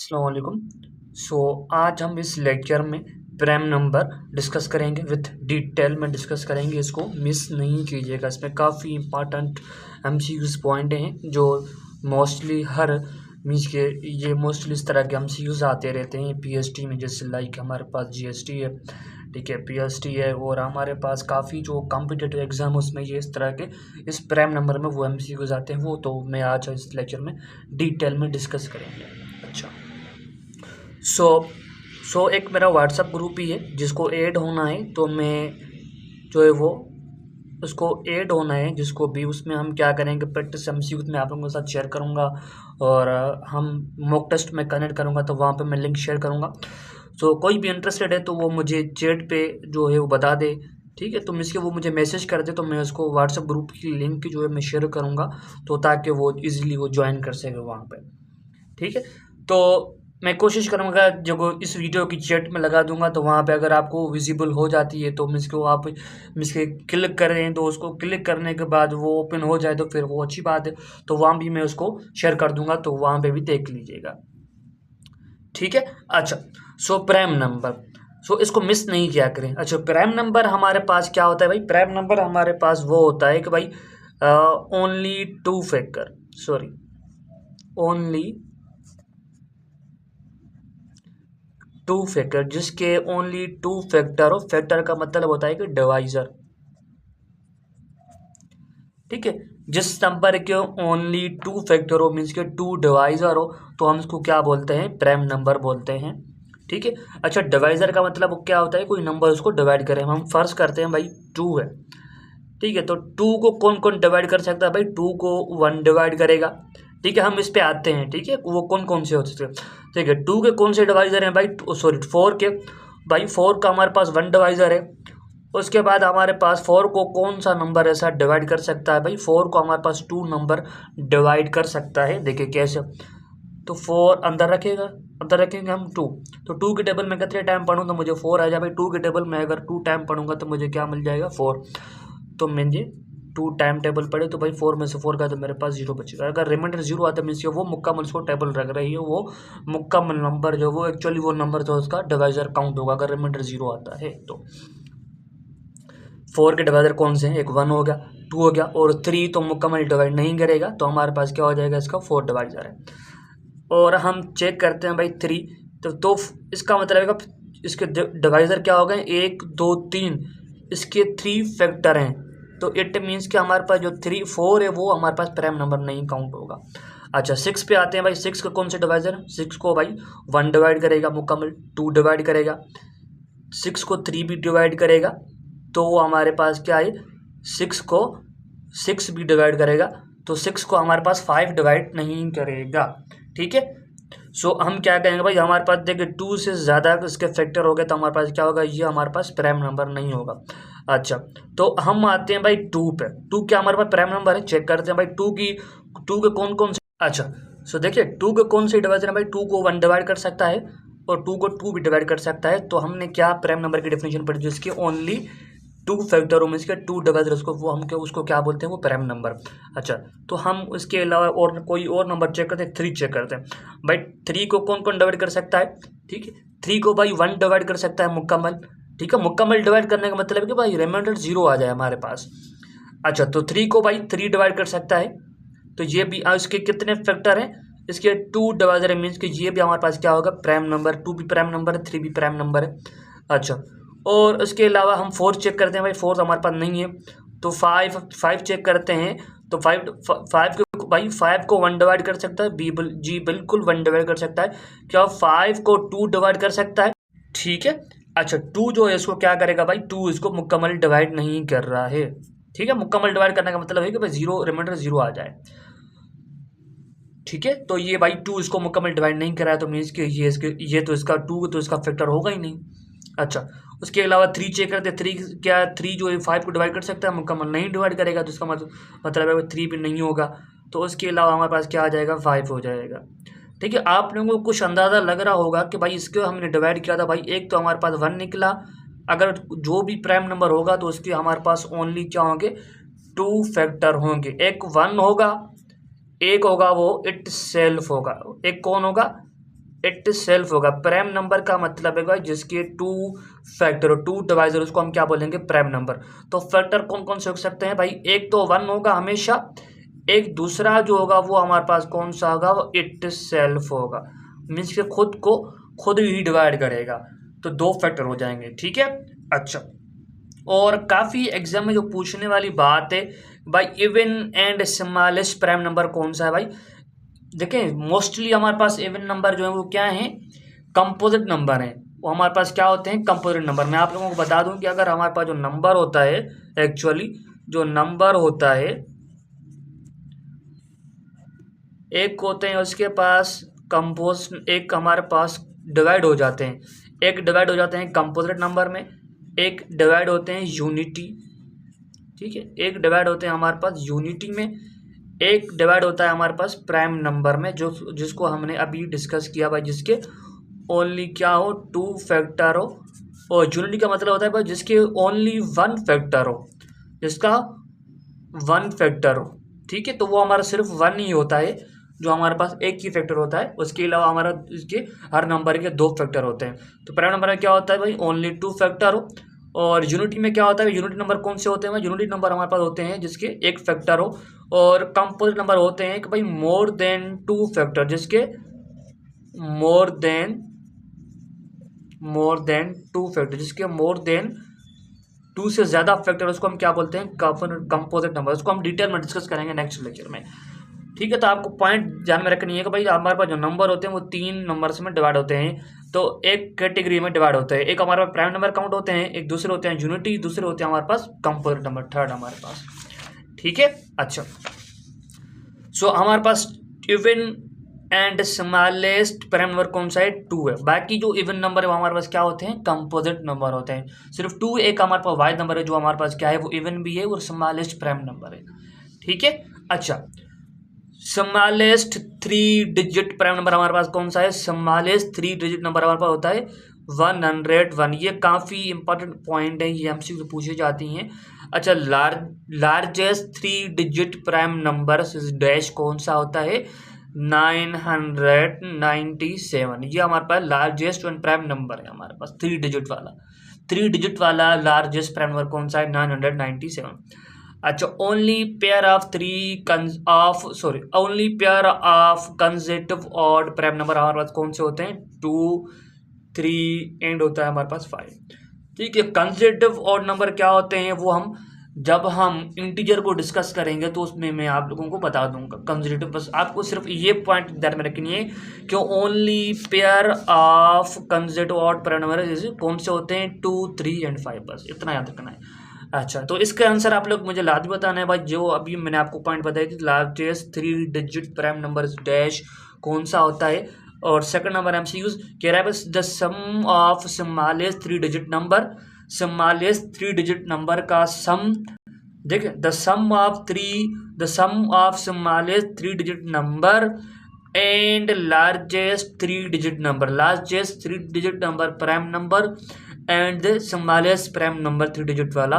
अस्सलाम वालेकुम। आज हम इस लेक्चर में प्राइम नंबर डिस्कस करेंगे, विथ डिटेल में डिस्कस करेंगे। इसको मिस नहीं कीजिएगा, इसमें काफ़ी इंपॉर्टेंट एमसीक्यूज पॉइंट हैं जो मोस्टली हर मीन्स के ये मोस्टली इस तरह के एमसीक्यूज आते रहते हैं पीएसटी में। जैसे लाइक हमारे पास जीएसटी है, ठीक है, पीएसटी है, और हमारे पास काफ़ी जो कॉम्पिटिटिव एग्जाम उसमें ये इस तरह के इस प्राइम नंबर में वो एमसीक्यूज आते हैं। वो तो मैं आज इस लेक्चर में डिटेल में डिस्कस करेंगे। अच्छा, सो एक मेरा व्हाट्सअप ग्रुप ही है जिसको ऐड होना है, तो मैं जो है वो उसको ऐड होना है जिसको भी, उसमें हम क्या करेंगे, प्रैक्टिस एमसीक्यूज में आप लोगों के साथ शेयर करूंगा और हम मॉक टेस्ट में कनेक्ट करूंगा, तो वहाँ पे मैं लिंक शेयर करूंगा। कोई भी इंटरेस्टेड है तो वो मुझे चैट पे जो है वो बता दे, ठीक है, तो इसके वो मुझे मैसेज कर दे, तो मैं उसको व्हाट्सअप ग्रुप की लिंक जो है मैं शेयर करूँगा, तो ताकि वो इजीली वो ज्वाइन कर सके वहाँ पर, ठीक है। तो मैं कोशिश करूँगा जो इस वीडियो की चैट में लगा दूंगा, तो वहाँ पे अगर आपको विजिबल हो जाती है तो मिस को आप मिस के क्लिक करें, तो उसको क्लिक करने के बाद वो ओपन हो जाए तो फिर वो अच्छी बात है, तो वहाँ भी मैं उसको शेयर कर दूंगा, तो वहाँ पे भी देख लीजिएगा, ठीक है। अच्छा, प्राइम नंबर, इसको मिस नहीं किया करें। अच्छा, प्राइम नंबर हमारे पास क्या होता है भाई? प्राइम नंबर हमारे पास वो होता है कि भाई only two factor, only two factor, जिसके ओनली टू फैक्टर हो। फैक्टर का मतलब होता है कि डिवाइजर, ठीक है। जिस नंबर के ओनली टू फैक्टर हो, मीन्स के टू डिवाइजर हो, तो हम इसको क्या बोलते हैं? प्राइम नंबर बोलते हैं, ठीक है। अच्छा, डिवाइजर का मतलब क्या होता है? कोई नंबर उसको डिवाइड करें। हम फर्ज करते हैं भाई टू है, ठीक है, तो टू को कौन कौन डिवाइड कर सकता है भाई? टू को वन डिवाइड करेगा, ठीक है। हम इस पे आते हैं, ठीक है, वो कौन कौन से होते हैं, ठीक है। टू के कौन से डिवाइजर हैं भाई? फोर के, भाई फोर का हमारे पास वन डिवाइजर है। उसके बाद हमारे पास फोर को कौन सा नंबर ऐसा डिवाइड कर सकता है भाई? फोर को हमारे पास टू नंबर डिवाइड कर सकता है। देखिए कैसे, तो फोर अंदर रखेगा, अंदर रखेंगे हम टू, तो टू के टेबल में कितने टाइम पढ़ूँ तो मुझे फोर आ जाए भाई। टू के टेबल में अगर टू टाइम पढ़ूंगा तो मुझे क्या मिल जाएगा? फोर। तो मैंने टू टाइम टेबल पढ़े, तो भाई फोर में से फोर का तो मेरे पास जीरो बचेगा। अगर रिमाइंडर जीरो आता है मीन्स वो मुक्कमल उसको टेबल रख रही है, वो मुक्कमल नंबर जो वो एक्चुअली वो नंबर जो उसका डिवाइजर काउंट होगा अगर रिमाइंडर जीरो आता है तो। फोर के डिवाइजर कौन से हैं? एक वन हो गया, टू हो गया, और थ्री तो मुकम्मल डिवाइड नहीं करेगा, तो हमारे पास क्या हो जाएगा? इसका फोर डिवाइजर है। और हम चेक करते हैं भाई थ्री, तो इसका मतलब है इसके डिवाइजर क्या हो गए? एक दो तीन, इसके थ्री फैक्टर हैं, तो इट मीन्स कि हमारे पास जो थ्री फोर है वो हमारे पास प्राइम नंबर नहीं काउंट होगा। अच्छा, सिक्स पे आते हैं भाई। सिक्स का कौन से डिवाइजर है? सिक्स को भाई वन डिवाइड करेगा मुकम्मल, टू डिवाइड करेगा, सिक्स को थ्री भी डिवाइड करेगा, तो वो हमारे पास क्या है? सिक्स को सिक्स भी डिवाइड करेगा, तो सिक्स को हमारे पास फाइव डिवाइड नहीं करेगा, ठीक है। हम क्या कहेंगे भाई? हमारे पास देखिए टू से ज़्यादा इसके फैक्टर हो गए तो हमारे पास क्या होगा? ये हमारे पास प्राइम नंबर नहीं होगा। अच्छा, तो हम आते हैं भाई टू पे। टू क्या हमारे पास प्राइम नंबर है? चेक करते हैं भाई टू के कौन कौन से। अच्छा, देखिए टू के कौन से डिवाइजर है भाई? टू को वन डिवाइड कर सकता है और टू को टू भी डिवाइड कर सकता है, तो हमने क्या प्राइम नंबर की डेफिनेशन पढ़ी? जिसकी ओनली टू फैक्टर में इसके टू डिवाइजर, उसको वो हम उसको क्या बोलते हैं? वो प्राइम नंबर। अच्छा, तो हम इसके अलावा और कोई और नंबर चेक करते हैं। थ्री चेक करते हैं भाई। थ्री को कौन कौन डिवाइड कर सकता है? ठीक है, थ्री को भाई वन डिवाइड कर सकता है मुकम्मल, ठीक है। मुकम्मल डिवाइड करने का मतलब है कि भाई रिमाइंडर जीरो आ जाए हमारे पास। अच्छा, तो थ्री को भाई थ्री डिवाइड कर सकता है, तो ये भी इसके कितने फैक्टर हैं? इसके टू डिवाइजर है, मीन्स कि ये भी हमारे पास क्या होगा? Prime number. टू भी प्राइम नंबर है, थ्री भी प्राइम नंबर है। अच्छा, और इसके अलावा हम फोर चेक करते हैं भाई। फोर हमारे पास नहीं है, तो फाइव चेक करते हैं, तो फाइव को भाई फाइव को वन डिवाइड कर सकता है? जी बिल्कुल वन डिवाइड कर सकता है। क्या फाइव को टू डिवाइड कर सकता है? ठीक है। अच्छा, टू जो है इसको क्या करेगा भाई? टू इसको मुकम्मल डिवाइड नहीं कर रहा है, ठीक है। मुकम्मल डिवाइड करने का मतलब है कि भाई जीरो, रिमाइंडर जीरो आ जाए, ठीक है। तो ये भाई टू इसको मुकम्मल डिवाइड नहीं करा है, तो मीन्स कि ये तो इसका टू तो इसका फैक्टर होगा ही नहीं। अच्छा, उसके अलावा थ्री चेक करते हैं। थ्री क्या, थ्री जो है फाइव को डिवाइड कर सकता है? मुकम्मल नहीं डिवाइड करेगा, तो इसका मतलब है थ्री भी नहीं होगा, तो उसके अलावा हमारे पास क्या आ जाएगा? फाइव हो जाएगा, ठीक है। आप लोगों को कुछ अंदाज़ा लग रहा होगा कि भाई इसको हमने डिवाइड किया था भाई, एक तो हमारे पास वन निकला। अगर जो भी प्राइम नंबर होगा तो उसके हमारे पास ओनली क्या होंगे? टू फैक्टर होंगे। एक वन होगा, एक होगा वो इट सेल्फ होगा। एक कौन होगा? इट सेल्फ होगा। प्राइम नंबर का मतलब है जिसके टू फैक्टर हो, टू डिवाइजर, उसको हम क्या बोलेंगे, प्राइम नंबर। तो फैक्टर कौन कौन से हो सकते हैं भाई, एक तो 1 होगा हमेशा, एक दूसरा जो होगा वो हमारे पास कौन सा होगा, वो इट सेल्फ होगा, मीन्स के खुद को खुद ही डिवाइड करेगा। तो 2 फैक्टर हो जाएंगे, ठीक है। अच्छा, और काफ़ी एग्जाम में जो पूछने वाली बात है भाई, even and smallest prime number कौन सा है भाई। देखें, मोस्टली हमारे पास इवन नंबर जो है वो क्या है, कंपोजिट नंबर है। वो हमारे पास क्या होते हैं, कंपोजिट नंबर। मैं आप लोगों को बता दूं कि अगर हमारे पास जो नंबर होता है, एक्चुअली जो नंबर होता है, एक होते हैं उसके पास कंपोज, एक हमारे पास डिवाइड हो जाते हैं, एक डिवाइड हो जाते हैं कंपोजिट नंबर में, एक डिवाइड होते हैं यूनिटी, ठीक है, एक डिवाइड होते हैं हमारे पास यूनिटी में, एक डिवाइड होता है हमारे पास प्राइम नंबर में, जो जिसको हमने अभी डिस्कस किया भाई, जिसके ओनली क्या हो, 2 फैक्टर हो। और यूनिटी का मतलब होता है भाई जिसके ओनली 1 फैक्टर हो, जिसका 1 फैक्टर हो, ठीक है। तो वो हमारा सिर्फ 1 ही होता है, जो हमारे पास एक ही फैक्टर होता है। उसके अलावा हमारा इसके हर नंबर के 2 फैक्टर होते हैं। तो प्राइम नंबर में क्या होता है भाई, ओनली 2 फैक्टर हो। और यूनिटी में क्या होता है, यूनिटी नंबर कौन से होते हैं भाई, यूनिटी नंबर हमारे पास होते हैं जिसके 1 फैक्टर हो। और कंपोजिट नंबर होते हैं कि भाई मोर देन 2 फैक्टर, जिसके मोर देन 2 फैक्टर, जिसके मोर देन 2 से ज़्यादा फैक्टर, उसको हम क्या बोलते हैं, कंपोजिट नंबर। उसको हम डिटेल में डिस्कस करेंगे नेक्स्ट लेक्चर में, ठीक है। तो आपको पॉइंट ध्यान में रखनी है कि भाई हमारे पास जो नंबर होते हैं वो 3 नंबर्स में डिवाइड होते हैं। तो एक कैटेगरी में डिवाइड होते हैं, एक हमारे पास प्राइम नंबर काउंट होते हैं, एक दूसरे होते हैं यूनिटी, दूसरे होते हैं हमारे पास कंपोजिट नंबर, थर्ड हमारे पास, ठीक है। अच्छा, सो हमारे पास even and smallest prime number कौन सा है, 2 है। बाकी जो इवन नंबर है वो हमारे पास क्या होते हैं, कंपोजिट नंबर होते हैं। सिर्फ 2 एक हमारे पास वाइड नंबर है जो हमारे पास क्या है, वो इवन भी है और स्मॉलेस्ट प्राइम नंबर है, ठीक है। अच्छा, स्मॉलेस्ट 3 डिजिट प्राइम नंबर हमारे पास कौन सा है, स्मॉलेस्ट 3 डिजिट नंबर हमारे पास होता है 101। ये काफ़ी इंपॉर्टेंट पॉइंट है, ये हमसे पूछी जाती हैं। अच्छा, largest 3 digit prime number dash कौन सा होता है, 997। ये हमारे पास लार्जेस्ट वन प्राइम नंबर है हमारे पास, 3 डिजिट वाला लार्जेस्ट प्राइम नंबर कौन सा है, 997। अच्छा, only pair of consecutive odd prime number हमारे पास कौन से होते हैं, 2, 3 एंड होता है हमारे पास 5, ठीक है। कंसेक्यूटिव ऑड नंबर क्या होते हैं, वो हम जब हम इंटीजर को डिस्कस करेंगे तो उसमें मैं आप लोगों को बता दूंगा कंसेक्यूटिव। बस आपको सिर्फ ये पॉइंट ध्यान में रखनी है कि only pair of consecutive odd prime number कौन से होते हैं, 2, 3 एंड 5, बस इतना याद रखना है। अच्छा, तो इसका आंसर आप लोग मुझे लाजमी बताना है भाई। जो अभी मैंने आपको पॉइंट बताया कि largest 3 digit prime number dash कौन सा होता है। और सेकंड नंबर एमसीक्यूज कह रहा है बस the sum of smallest 3 digit number, smallest 3 digit number का सम, देखिए the sum of smallest 3 digit number and largest 3 digit number prime number and the smallest prime number 3 digit वाला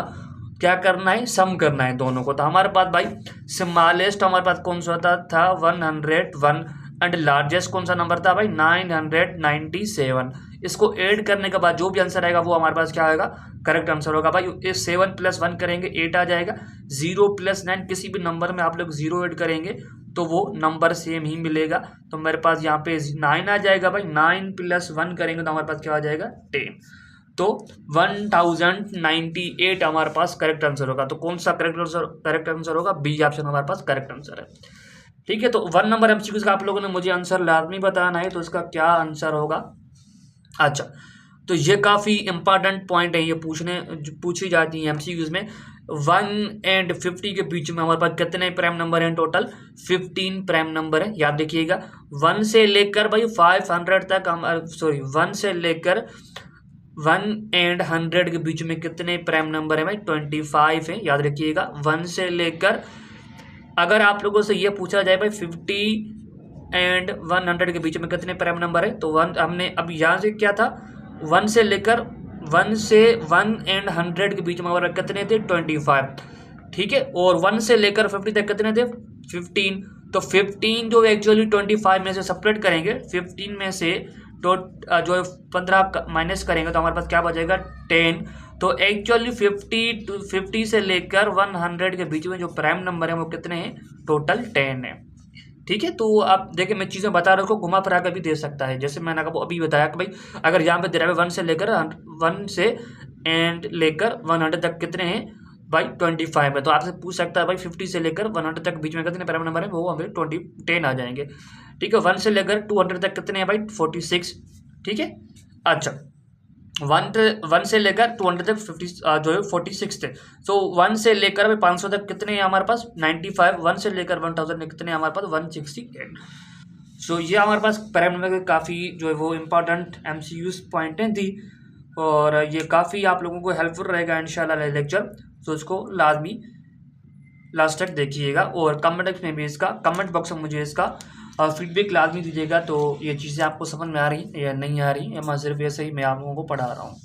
क्या करना है, सम करना है दोनों को। तो हमारे पास भाई स्मॉलेस्ट हमारे पास कौन सा था 101 एंड लार्जेस्ट कौन सा नंबर था भाई 997। इसको ऐड करने के बाद जो भी आंसर आएगा वो हमारे पास क्या आएगा, करेक्ट आंसर होगा भाई। इस 7 + 1 करेंगे 8 आ जाएगा। 0 + 9 किसी भी नंबर में आप लोग 0 ऐड करेंगे तो वो नंबर सेम ही मिलेगा। तो मेरे पास यहाँ पे 9 आ जाएगा भाई। 9 + 1 करेंगे तो हमारे पास क्या आ जाएगा 10। तो 1098 हमारे पास करेक्ट आंसर होगा। तो कौन सा करेक्ट आंसर होगा, बी ऑप्शन हमारे पास करेक्ट आंसर है, ठीक है। तो 1 नंबर एमसीक्यूज का आप लोगों ने मुझे आंसर लाजमी बताना है, तो इसका क्या आंसर होगा। अच्छा, तो ये काफ़ी इंपॉर्टेंट पॉइंट है, ये पूछी जाती है एमसीक्यूज में। 1 और 50 के बीच में हमारे पास कितने प्राइम नंबर हैं, टोटल 15 प्राइम नंबर है, याद रखिएगा। 1 से लेकर भाई 500 तक 1 से लेकर 1 और 100 के बीच में कितने प्राइम नंबर है भाई 25 है, याद रखिएगा। 1 से लेकर, अगर आप लोगों से ये पूछा जाए भाई 50 और 100 के बीच में कितने प्राइम नंबर है, तो हमने अब यहाँ से क्या था 1 से लेकर 1 और 100 के बीच में हमारे कितने थे 25, ठीक है। और 1 से लेकर 50 तक कितने थे 15। तो 15 जो एक्चुअली 25 में से सेपरेट करेंगे, 15 में से तो जो 15 माइनस करेंगे तो हमारे पास क्या बचेगा 10। तो एक्चुअली 50 से लेकर 100 के बीच में जो प्राइम नंबर है वो कितने हैं, टोटल 10 है। ठीक है, तो आप देखिए मैं चीज़ें बता रहा हूँ, घुमा फिरा कर भी दे सकता है। जैसे मैंने आपको अभी बताया कि भाई अगर यहाँ पे दे रहा है 1 से लेकर 100 तक कितने हैं भाई 25 है, तो आपसे पूछ सकता है भाई 50 से लेकर 100 तक बीच में कितने प्राइम नंबर है, वो हमें 10 आ जाएंगे। ठीक है, 1 से लेकर 200 तक कितने हैं भाई 46। ठीक है, अच्छा 1 से लेकर 200 तक 50 जो है 46 थे। सो 1 से लेकर अभी 500 तक कितने हैं हमारे पास 95। 1 से लेकर 1000 में कितने हैं हमारे पास 168। सो ये हमारे पास प्राइम नंबर के काफ़ी जो है वो इम्पोर्टेंट MCQs पॉइंटें थी, और ये काफ़ी आप लोगों को हेल्पफुल रहेगा इंशाल्लाह लेक्चर। सो इसको लाजमी लास्ट तक देखिएगा, और कमेंट में भी इसका कमेंट बॉक्स में मुझे इसका फीडबैक लाजमी दीजिएगा। तो ये चीज़ें आपको समझ में आ रही या नहीं आ रही, या मैं सिर्फ ऐसे ही मैं आप लोगों को पढ़ा रहा हूँ।